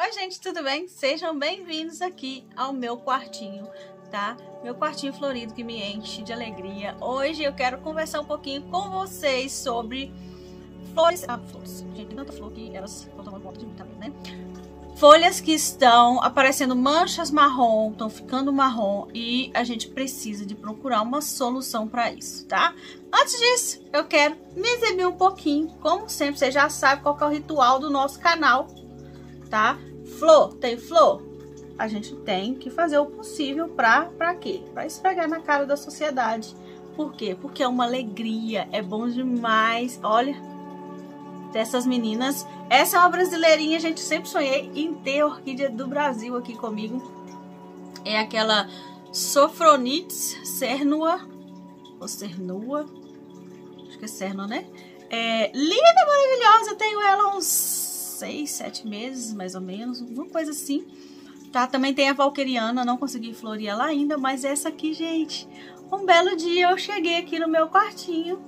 Oi gente, tudo bem? Sejam bem-vindos aqui ao meu quartinho, tá? Meu quartinho florido que me enche de alegria. Hoje eu quero conversar um pouquinho com vocês sobre flores. Flores. Gente, tem tanta flor que elas estão tomando conta de mim também, né? Folhas que estão aparecendo manchas marrom, estão ficando marrom e a gente precisa de procurar uma solução para isso, tá? Antes disso, eu quero me exibir um pouquinho. Como sempre, você já sabe qual que é o ritual do nosso canal, tá? Flor, tem flor? A gente tem que fazer o possível pra quê? Pra esfregar na cara da sociedade. Por quê? Porque é uma alegria, é bom demais. Olha, dessas meninas. Essa é uma brasileirinha, gente, sempre sonhei em ter a orquídea do Brasil aqui comigo. É aquela Sophronites cernua, ou cernua, acho que é cernua, né? É linda, maravilhosa, eu tenho ela há uns 6, 7 meses, mais ou menos, uma coisa assim. Tá, também tem a valqueriana, não consegui florir ela ainda, mas essa aqui, gente, um belo dia eu cheguei aqui no meu quartinho,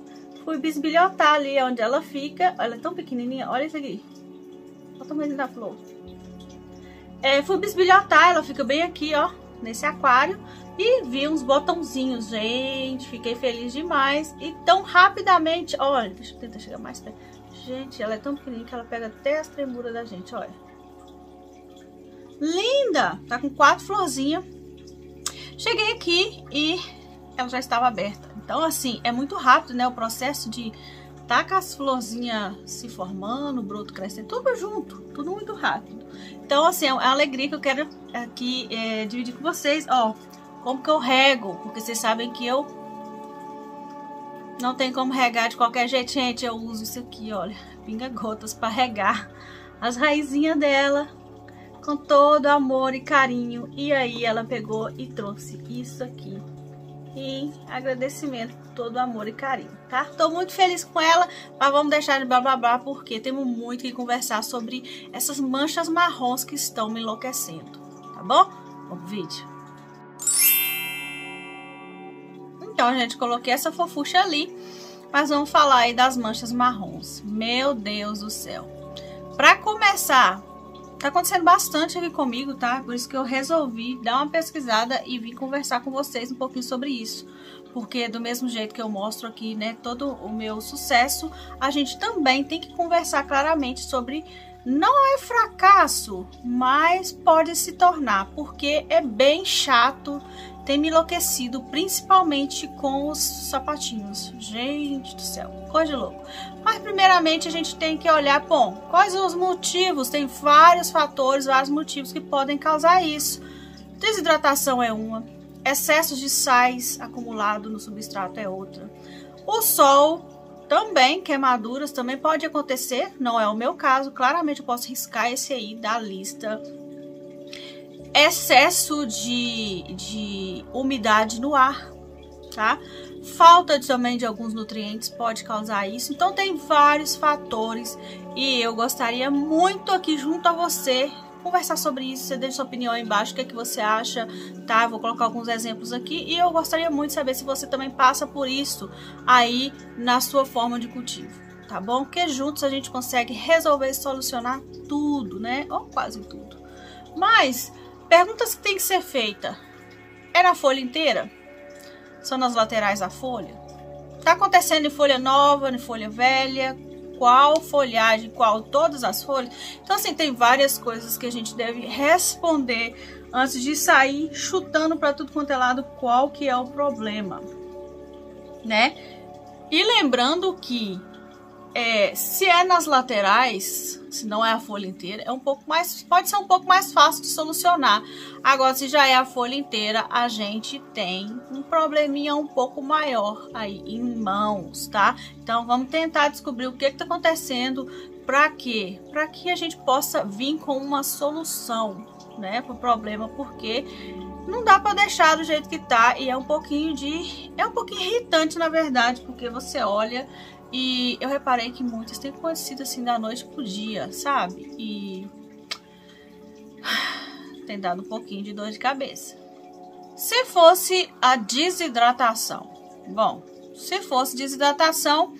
fui bisbilhotar ali onde ela fica. Ela é tão pequenininha, olha isso aqui. Olha o tamanho da flor. Fui bisbilhotar, ela fica bem aqui, ó, nesse aquário. E vi uns botãozinhos, gente, fiquei feliz demais. E tão rapidamente, olha, deixa eu tentar chegar mais perto. Gente, ela é tão pequenininha que ela pega até as tremuras da gente, olha. Linda! Tá com 4 florzinhas. Cheguei aqui e ela já estava aberta. Então, assim, é muito rápido, né? O processo de tá com as florzinhas se formando, o broto crescendo, tudo junto, tudo muito rápido. Então, assim, é uma alegria que eu quero aqui dividir com vocês, ó, como que eu rego, porque vocês sabem que eu não tem como regar de qualquer jeito, gente. Eu uso isso aqui, olha, pinga-gotas para regar as raizinhas dela com todo amor e carinho. E aí ela pegou e trouxe isso aqui em agradecimento por todo amor e carinho, tá? Tô muito feliz com ela, mas vamos deixar de blá blá blá porque temos muito que conversar sobre essas manchas marrons que estão me enlouquecendo, tá bom? Vamos pro vídeo. Então, gente, coloquei essa fofucha ali, mas vamos falar aí das manchas marrons. Meu Deus do céu. Pra começar, tá acontecendo bastante aqui comigo, tá? Por isso que eu resolvi dar uma pesquisada e vim conversar com vocês um pouquinho sobre isso. Porque do mesmo jeito que eu mostro aqui, né, todo o meu sucesso, a gente também tem que conversar claramente sobre... Não é fracasso, mas pode se tornar, porque é bem chato, tem me enlouquecido, principalmente com os sapatinhos. Gente do céu, coisa de louco. Mas primeiramente a gente tem que olhar, bom, quais são os motivos? Tem vários fatores, vários motivos que podem causar isso. Desidratação é uma, excesso de sais acumulado no substrato é outra. O sol também, queimaduras também pode acontecer, não é o meu caso, claramente eu posso riscar esse aí da lista. Excesso de umidade no ar, tá? Falta também de alguns nutrientes pode causar isso, então tem vários fatores e eu gostaria muito aqui junto a você conversar sobre isso. Você deixa sua opinião aí embaixo, o que é que você acha, tá? Eu vou colocar alguns exemplos aqui e eu gostaria muito de saber se você também passa por isso aí na sua forma de cultivo, tá bom? Porque juntos a gente consegue resolver e solucionar tudo, né? Ou quase tudo. Mas, perguntas que tem que ser feita. É na folha inteira? São nas laterais da folha? Tá acontecendo em folha nova, em folha velha? Qual folhagem, qual todas as folhas. Então, assim, tem várias coisas que a gente deve responder antes de sair chutando para tudo quanto é lado qual que é o problema, né? E lembrando que se é nas laterais, se não é a folha inteira, é um pouco mais, pode ser um pouco mais fácil de solucionar. Agora, se já é a folha inteira, a gente tem um probleminha um pouco maior aí em mãos, tá? Então, vamos tentar descobrir o que tá acontecendo, para quê? Para que a gente possa vir com uma solução, né, pro problema, porque não dá para deixar do jeito que tá e é um pouquinho irritante, na verdade, porque você olha. E eu reparei que muitas têm acontecido assim da noite pro dia, sabe? E tem dado um pouquinho de dor de cabeça. Se fosse a desidratação, bom, se fosse desidratação,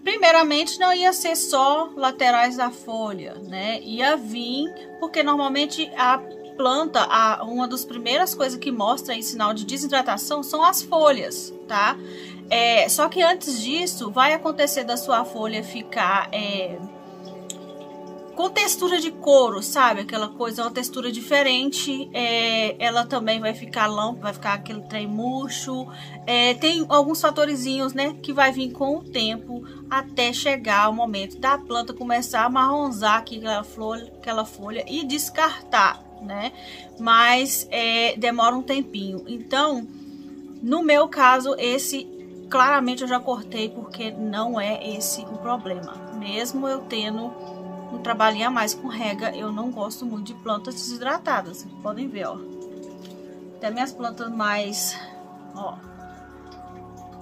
Primeiramente, não ia ser só laterais da folha, né? Ia vir, porque normalmente a planta, uma das primeiras coisas que mostra aí sinal de desidratação são as folhas, tá? Só que antes disso, vai acontecer da sua folha ficar com textura de couro, sabe? Aquela coisa, uma textura diferente. Ela também vai ficar lã, vai ficar aquele trem murcho. Tem alguns fatorzinhos, né? Que vai vir com o tempo até chegar o momento da planta começar a amarronzar aquela folha e descartar, né? Mas demora um tempinho. Então, no meu caso, esse claramente eu já cortei porque não é esse o problema. Mesmo eu tendo um trabalhinho a mais com rega, eu não gosto muito de plantas desidratadas. Vocês podem ver, ó. Até minhas plantas mais, ó,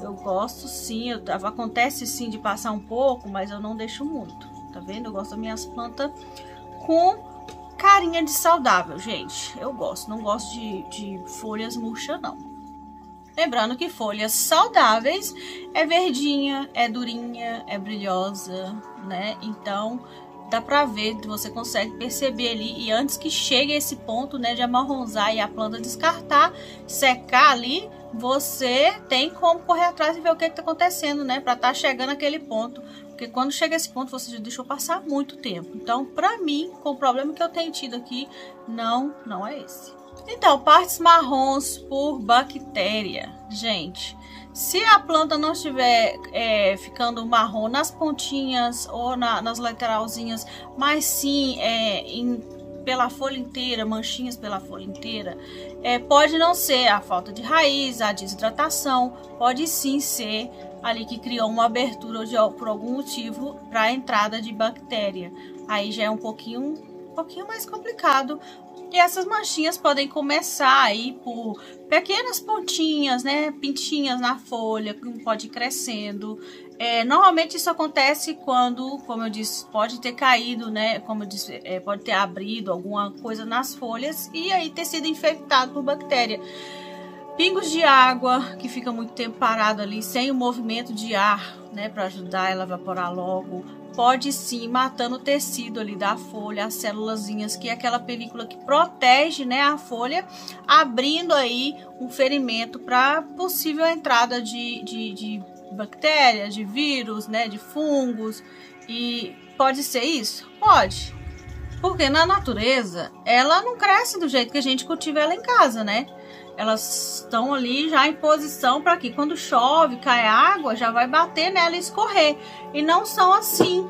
eu gosto sim, acontece sim de passar um pouco, mas eu não deixo muito, tá vendo? Eu gosto das minhas plantas com carinha de saudável, gente. Eu gosto, não gosto de folhas murchas, não. Lembrando que folhas saudáveis é verdinha, é durinha, é brilhosa, né? Então, dá pra ver, você consegue perceber ali, e antes que chegue a esse ponto, né, de amarronzar e a planta descartar, secar ali, você tem como correr atrás e ver o que tá acontecendo, né, pra tá chegando aquele ponto, porque quando chega esse ponto, você já deixou passar muito tempo. Então, pra mim, com o problema que eu tenho tido aqui, não é esse. Então, partes marrons por bactéria, gente. Se a planta não estiver ficando marrom nas pontinhas ou nas lateralzinhas, mas sim pela folha inteira, manchinhas pela folha inteira, pode não ser a falta de raiz, a desidratação, pode sim ser ali que criou uma abertura por algum motivo para a entrada de bactéria. Aí já é um pouquinho mais complicado. E essas manchinhas podem começar aí por pequenas pontinhas, né? Pintinhas na folha, que pode ir crescendo. Normalmente isso acontece quando, como eu disse, pode ter caído, né? Como eu disse, pode ter abrido alguma coisa nas folhas e aí ter sido infectado por bactéria. Pingos de água, que fica muito tempo parado ali, sem o movimento de ar, né? Para ajudar ela a evaporar logo. Pode sim matando o tecido ali da folha, as célulazinhas, que é aquela película que protege, né, a folha, abrindo aí um ferimento para possível entrada de bactérias, de vírus, né, de fungos. E pode ser isso? Pode. Porque na natureza, ela não cresce do jeito que a gente cultiva ela em casa, né? Elas estão ali já em posição para que quando chove, cai água, já vai bater nela e escorrer. E não são assim,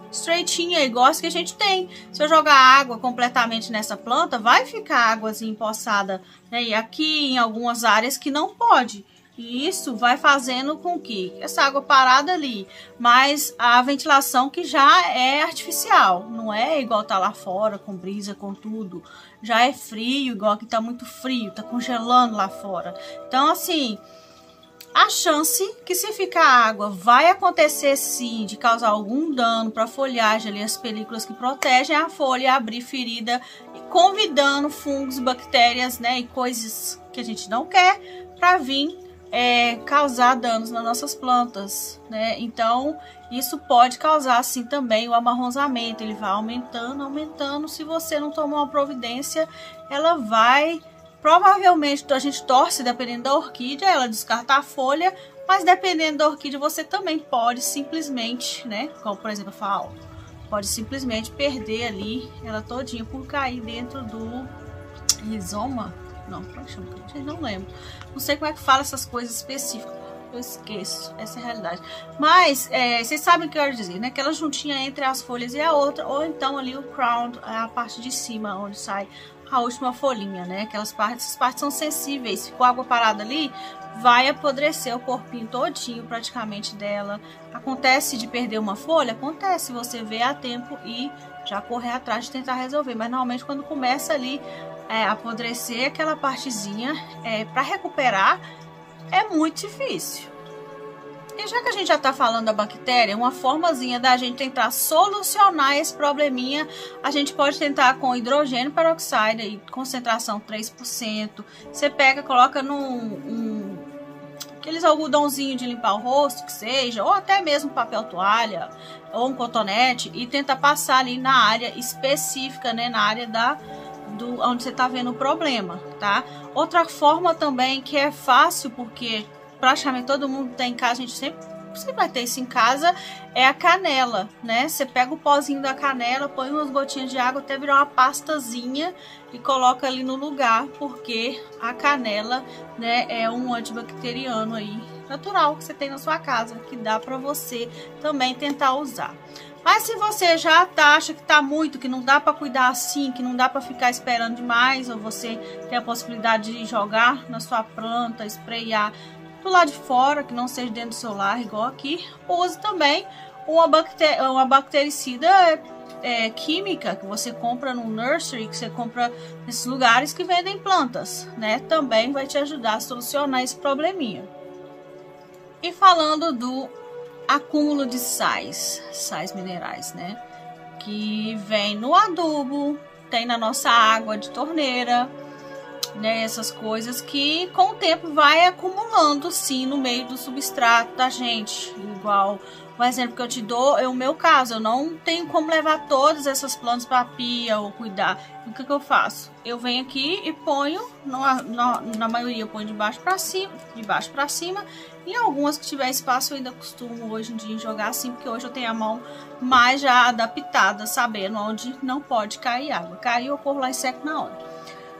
estreitinha, igual as que a gente tem. Se eu jogar água completamente nessa planta, vai ficar águazinha empoçada, né? E aqui em algumas áreas que não pode. E isso vai fazendo com que essa água parada ali, mas a ventilação que já é artificial, não é igual tá lá fora, com brisa, com tudo. Já é frio, igual aqui tá muito frio, tá congelando lá fora. Então, assim, a chance que se ficar água vai acontecer sim de causar algum dano para a folhagem ali, as películas que protegem a folha, abrir ferida, convidando fungos, bactérias, né, e coisas que a gente não quer para vir causar danos nas nossas plantas, né? Então, isso pode causar assim também o amarronzamento, ele vai aumentando, se você não tomar uma providência, ela vai, provavelmente, a gente torce, dependendo da orquídea, ela descartar a folha, mas dependendo da orquídea, você também pode simplesmente, né, como por exemplo eu falo, pode simplesmente perder ali ela todinha por cair dentro do rizoma. Não, como é que chama? Não lembro. Não sei como é que fala essas coisas específicas. Eu esqueço. Essa é a realidade. Mas, vocês sabem o que eu quero dizer, né? Aquela juntinha entre as folhas e a outra. Ou então ali o crown, a parte de cima, onde sai a última folhinha, né? Essas partes são sensíveis. Ficou água parada ali, vai apodrecer o corpinho todinho praticamente dela. Acontece de perder uma folha? Acontece. Você vê a tempo e já correr atrás de tentar resolver. Mas normalmente quando começa ali apodrecer aquela partezinha, para recuperar é muito difícil. E já que a gente já tá falando da bactéria, uma formazinha da gente tentar solucionar esse probleminha, a gente pode tentar com hidrogênio peroxide, aí, concentração 3%. Você pega, coloca num aqueles algodãozinho de limpar o rosto, que seja, ou até mesmo papel toalha, ou um cotonete, e tenta passar ali na área específica, né, na área onde você tá vendo o problema, tá? Outra forma também que é fácil, porque praticamente todo mundo tem em casa, a gente sempre vai ter isso em casa, é a canela, né? Você pega o pozinho da canela, põe umas gotinhas de água até virar uma pastazinha e coloca ali no lugar, porque a canela, né, é um antibacteriano aí natural que você tem na sua casa, que dá para você também tentar usar. Mas se você já acha que tá muito, que não dá para cuidar assim, que não dá para ficar esperando demais, ou você tem a possibilidade de jogar na sua planta, sprayar do lado de fora, que não seja dentro do seu lar, igual aqui, use também uma bactericida química que você compra no nursery, que você compra nesses lugares que vendem plantas, né? Também vai te ajudar a solucionar esse probleminha. E falando do acúmulo de sais minerais, né? Que vem no adubo, tem na nossa água de torneira, né, essas coisas que com o tempo vai acumulando sim no meio do substrato da gente. Igual o exemplo que eu te dou é o meu caso, eu não tenho como levar todas essas plantas para a pia ou cuidar. O que eu faço? Eu venho aqui e ponho, na maioria eu ponho de baixo para cima, e algumas que tiver espaço eu ainda costumo hoje em dia jogar assim, porque hoje eu tenho a mão mais já adaptada, sabendo onde não pode cair água. Caiu, eu corro lá e seco na hora.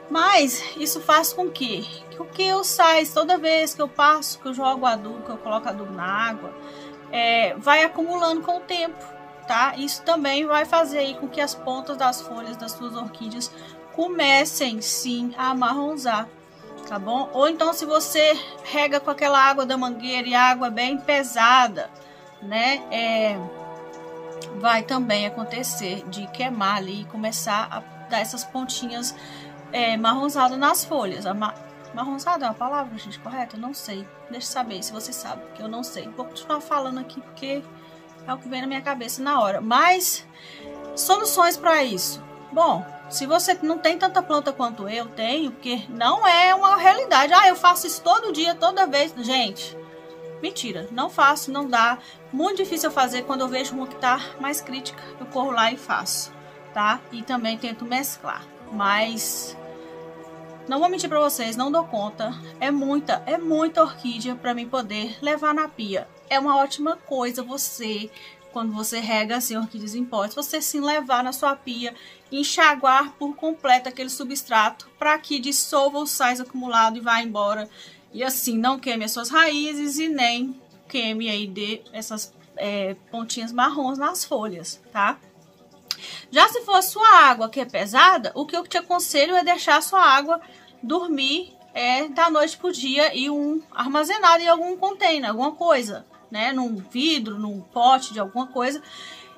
Mas isso faz com que o que eu saio toda vez que eu passo, que eu jogo adubo, que eu coloco adubo na água, vai acumulando com o tempo, tá? Isso também vai fazer aí com que as pontas das folhas das suas orquídeas comecem sim a amarronzar, tá bom? Ou então se você rega com aquela água da mangueira e água bem pesada, né? Vai também acontecer de queimar ali e começar a dar essas pontinhas marronzada nas folhas. Marronzada é uma palavra, gente, correta? Eu não sei. Deixa eu saber se você sabe, que eu não sei. Vou continuar falando aqui porque é o que vem na minha cabeça na hora. Mas, soluções para isso. Bom, se você não tem tanta planta quanto eu tenho, porque não é uma realidade. Eu faço isso todo dia, toda vez. Gente, mentira. Não faço, não dá. Muito difícil eu fazer. Quando eu vejo uma que tá mais crítica, eu corro lá e faço, tá? E também tento mesclar. Mas não vou mentir para vocês, não dou conta. É muita orquídea para mim poder levar na pia. É uma ótima coisa você, quando você rega assim orquídeas em potes, você sim levar na sua pia, enxaguar por completo aquele substrato para que dissolva os sais acumulados e vá embora. E assim não queime as suas raízes e nem queime aí essas pontinhas marrons nas folhas, tá? Já se for a sua água que é pesada, o que eu te aconselho é deixar a sua água dormir da noite pro dia e armazenada em algum container, alguma coisa, né? Num vidro, num pote de alguma coisa.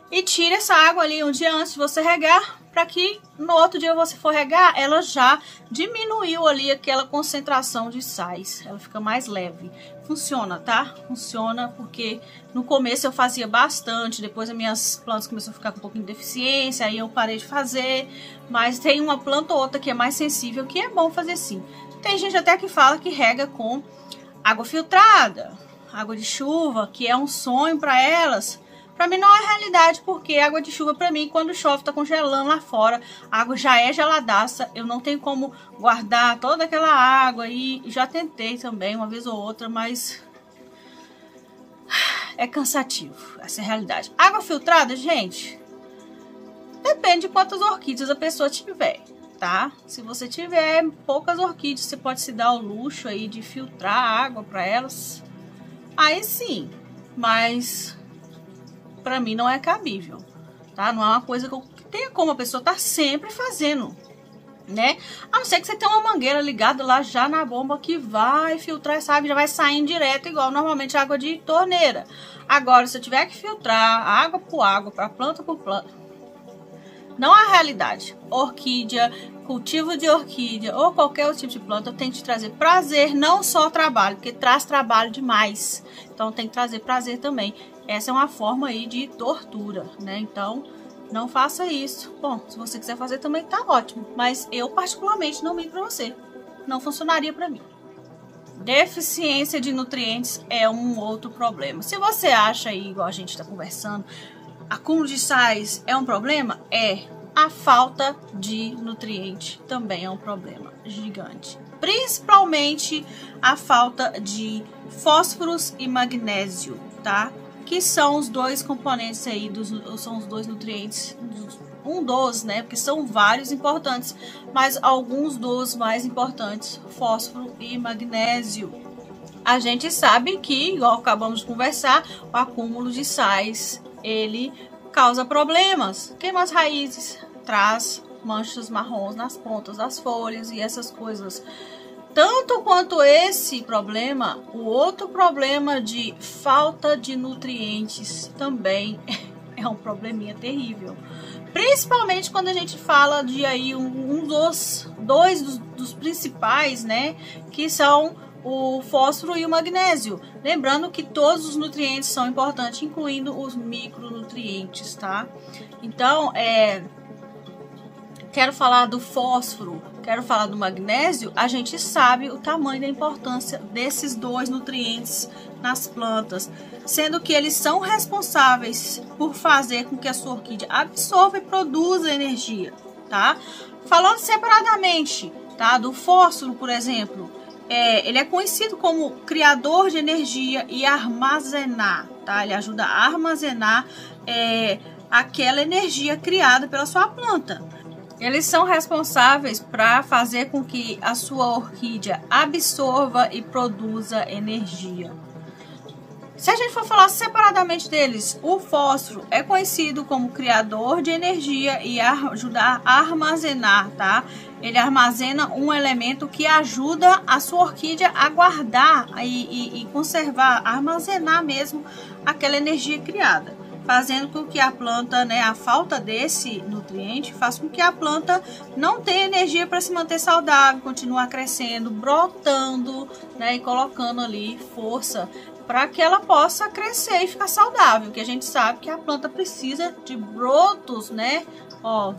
E tire essa água ali um dia antes de você regar, para que no outro dia você for regar, ela já diminuiu ali aquela concentração de sais. Ela fica mais leve. Funciona, tá? Funciona porque no começo eu fazia bastante, depois as minhas plantas começaram a ficar com um pouquinho de deficiência, aí eu parei de fazer. Mas tem uma planta ou outra que é mais sensível, que é bom fazer sim. Tem gente até que fala que rega com água filtrada, água de chuva, que é um sonho para elas. Para mim não é realidade, porque água de chuva para mim, quando chove, tá congelando lá fora, a água já é geladaça, eu não tenho como guardar toda aquela água e já tentei também uma vez ou outra, mas é cansativo, essa é a realidade. Água filtrada, gente, depende de quantas orquídeas a pessoa tiver, tá? Se você tiver poucas orquídeas, você pode se dar o luxo aí de filtrar a água para elas, aí sim, mas para mim não é cabível, tá? Não é uma coisa que tenha como a pessoa tá sempre fazendo, né? A não ser que você tenha uma mangueira ligada lá já na bomba que vai filtrar essa água, já vai saindo direto, igual normalmente água de torneira. Agora, se eu tiver que filtrar água por água, para planta por planta, não é a realidade. Orquídea, cultivo de orquídea ou qualquer outro tipo de planta tem que te trazer prazer, não só trabalho, porque traz trabalho demais. Então tem que trazer prazer também. Essa é uma forma aí de tortura, né? Então não faça isso. Bom, se você quiser fazer também tá ótimo, mas eu particularmente não minto pra você. Não funcionaria pra mim. deficiência de nutrientes é um outro problema. Se você acha aí, igual a gente está conversando, acúmulo de sais é um problema, a falta de nutriente também é um problema gigante. Principalmente a falta de fósforos e magnésio, tá? Que são os dois componentes aí, são os dois nutrientes, um dos, né? Porque são vários importantes, mas alguns dos mais importantes, fósforo e magnésio. A gente sabe que, igual acabamos de conversar, o acúmulo de sais, ele causa problemas. Queima as raízes, traz manchas marrons nas pontas das folhas e essas coisas. Tanto quanto esse problema, o outro problema de falta de nutrientes também é um probleminha terrível. Principalmente quando a gente fala de aí dois dos principais, né? Que são o fósforo e o magnésio. Lembrando que todos os nutrientes são importantes, incluindo os micronutrientes, tá? Então, quero falar do fósforo, quero falar do magnésio. A gente sabe o tamanho da importância desses dois nutrientes nas plantas, sendo que eles são responsáveis por fazer com que a sua orquídea absorva e produza energia, tá? Falando separadamente, tá? Do fósforo, por exemplo, ele é conhecido como criador de energia e armazenar, tá? Ele ajuda a armazenar aquela energia criada pela sua planta. Eles são responsáveis para fazer com que a sua orquídea absorva e produza energia. Se a gente for falar separadamente deles, o fósforo é conhecido como criador de energia e ajuda a armazenar, tá? Ele armazena um elemento que ajuda a sua orquídea a guardar e conservar, armazenar mesmo aquela energia criada, fazendo com que a planta, né, a falta desse nutriente faz com que a planta não tenha energia para se manter saudável, continuar crescendo, brotando, né, e colocando ali força para que ela possa crescer e ficar saudável, que a gente sabe que a planta precisa de brotos, né?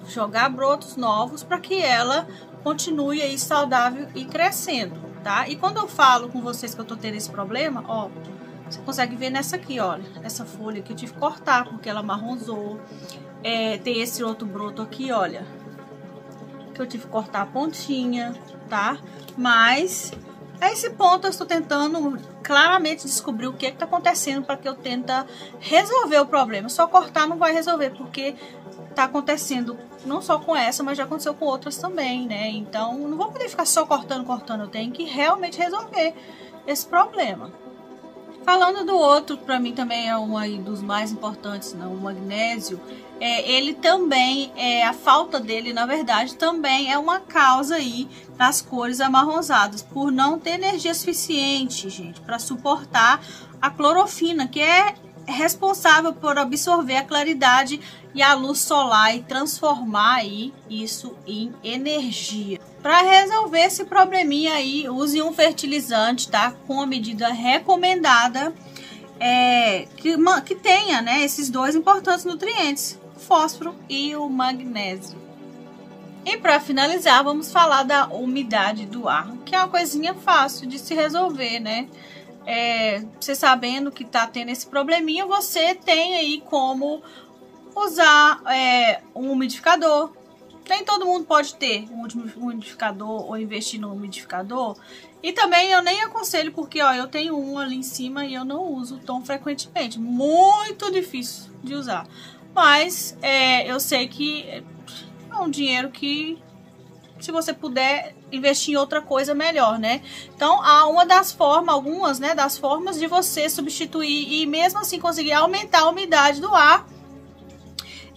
Jogar brotos novos para que ela continue aí saudável e crescendo, tá? E quando eu falo com vocês que eu tô tendo esse problema, você consegue ver nessa aqui, olha, essa folha que eu tive que cortar porque ela marronzou. Tem esse outro broto aqui, olha, que eu tive que cortar a pontinha, tá? Mas a esse ponto eu estou tentando claramente descobrir o que está acontecendo para que eu tente resolver o problema. Só cortar não vai resolver, porque está acontecendo não só com essa, mas já aconteceu com outras também, né? Então não vou poder ficar só cortando, eu tenho que realmente resolver esse problema. Falando do outro, para mim também é um aí dos mais importantes, né? O magnésio. Ele também, a falta dele, na verdade, também é uma causa aí das cores amarronzadas, por não ter energia suficiente, gente, para suportar a clorofina, que é responsável por absorver a claridade e a luz solar e transformar aí isso em energia. Para resolver esse probleminha aí, use um fertilizante, tá? Com a medida recomendada, que tenha, né, esses dois importantes nutrientes, o fósforo e o magnésio. E para finalizar, vamos falar da umidade do ar, que é uma coisinha fácil de se resolver, né? Você sabendo que tá tendo esse probleminha, você tem aí como usar um umidificador. Nem todo mundo pode ter um umidificador ou investir no umidificador. E também eu nem aconselho, porque eu tenho um ali em cima e eu não uso tão frequentemente. Muito difícil de usar. Mas eu sei que é um dinheiro que, se você puder investir em outra coisa, melhor, né? Então, algumas, né, das formas de você substituir e mesmo assim conseguir aumentar a umidade do ar.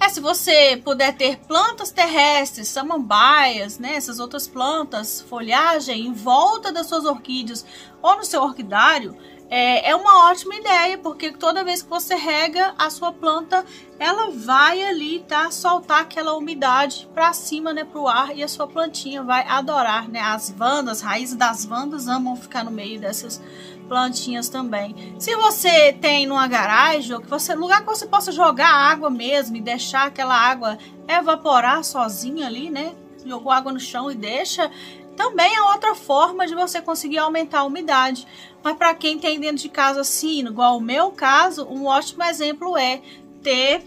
Se você puder ter plantas terrestres, samambaias, né, essas outras plantas, folhagem em volta das suas orquídeas ou no seu orquidário, é uma ótima ideia, porque toda vez que você rega a sua planta, ela vai ali, tá, soltar aquela umidade para cima, né, pro ar, e a sua plantinha vai adorar, né? As raízes das vandas amam ficar no meio dessas plantinhas também. Se você tem numa garagem, ou lugar que você possa jogar água mesmo e deixar aquela água evaporar sozinha ali, né? Jogou água no chão e deixa, também é outra forma de você conseguir aumentar a umidade. Mas para quem tem dentro de casa assim, igual o meu caso, um ótimo exemplo é ter,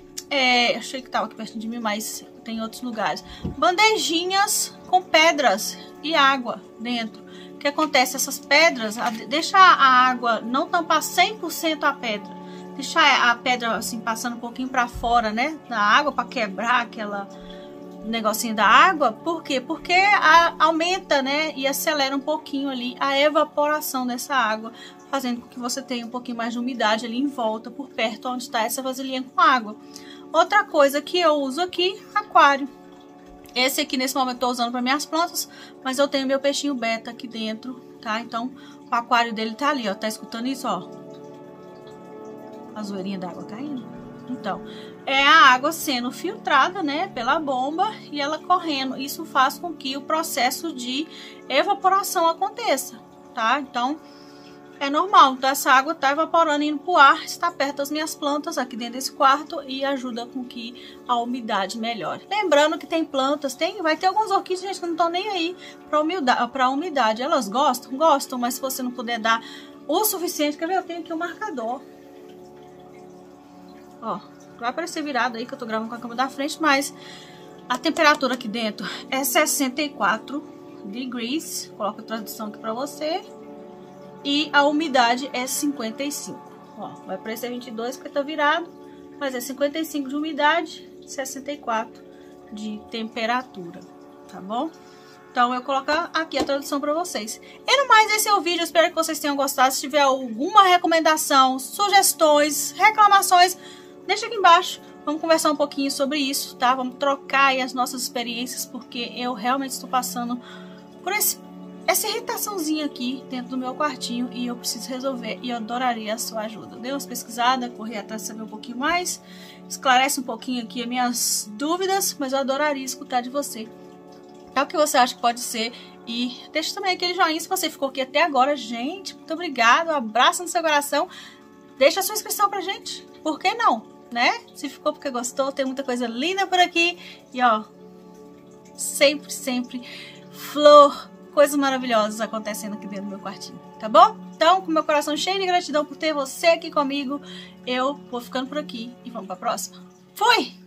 achei que estava aqui perto de mim, mas tem outros lugares, bandejinhas com pedras e água dentro. O que acontece? Essas pedras, deixa a água não tampar 100% a pedra, deixar a pedra assim passando um pouquinho para fora, né, da água, para quebrar aquela negocinho da água. Por quê? Porque aumenta, né, e acelera um pouquinho ali a evaporação dessa água, fazendo com que você tenha um pouquinho mais de umidade ali em volta, por perto onde está essa vasilhinha com água. Outra coisa que eu uso aqui, aquário. Esse aqui nesse momento eu tô usando para minhas plantas, mas eu tenho meu peixinho beta aqui dentro, tá? Então o aquário dele tá ali, ó, tá escutando isso, ó? A zoeirinha d'água caindo. Então, é a água sendo filtrada, né, pela bomba e ela correndo. Isso faz com que o processo de evaporação aconteça, tá? Então, é normal. Então, essa água tá evaporando, indo pro ar, está perto das minhas plantas aqui dentro desse quarto e ajuda com que a umidade melhore. Lembrando que tem plantas, vai ter algumas orquídeas, gente, que não estão nem aí pra umidade. Elas gostam? Gostam, mas se você não puder dar o suficiente, quer ver? Eu tenho aqui um marcador. Ó, vai aparecer virado aí que eu tô gravando com a câmera da frente, mas a temperatura aqui dentro é 64 degrees. Coloco a tradução aqui pra você. E a umidade é 55. Ó, vai aparecer 22 porque tá virado, mas é 55 de umidade, 64 de temperatura, tá bom? Então, eu vou colocar aqui a tradução para vocês. E no mais, esse é o vídeo. Espero que vocês tenham gostado. Se tiver alguma recomendação, sugestões, reclamações, deixa aqui embaixo. Vamos conversar um pouquinho sobre isso, tá? Vamos trocar aí as nossas experiências, porque eu realmente estou passando por essa irritaçãozinha aqui dentro do meu quartinho e eu preciso resolver e eu adoraria a sua ajuda. Dê umas pesquisadas, corri atrás de saber um pouquinho mais, esclarece um pouquinho aqui as minhas dúvidas, mas eu adoraria escutar de você. É o que você acha que pode ser e deixa também aquele joinha se você ficou aqui até agora. Gente, muito obrigado, um abraço no seu coração, deixa a sua inscrição pra gente, por que não, né? Se ficou porque gostou, tem muita coisa linda por aqui e ó, sempre flor, coisas maravilhosas acontecendo aqui dentro do meu quartinho, tá bom? Então, com meu coração cheio de gratidão por ter você aqui comigo, eu vou ficando por aqui e vamos pra próxima. Fui!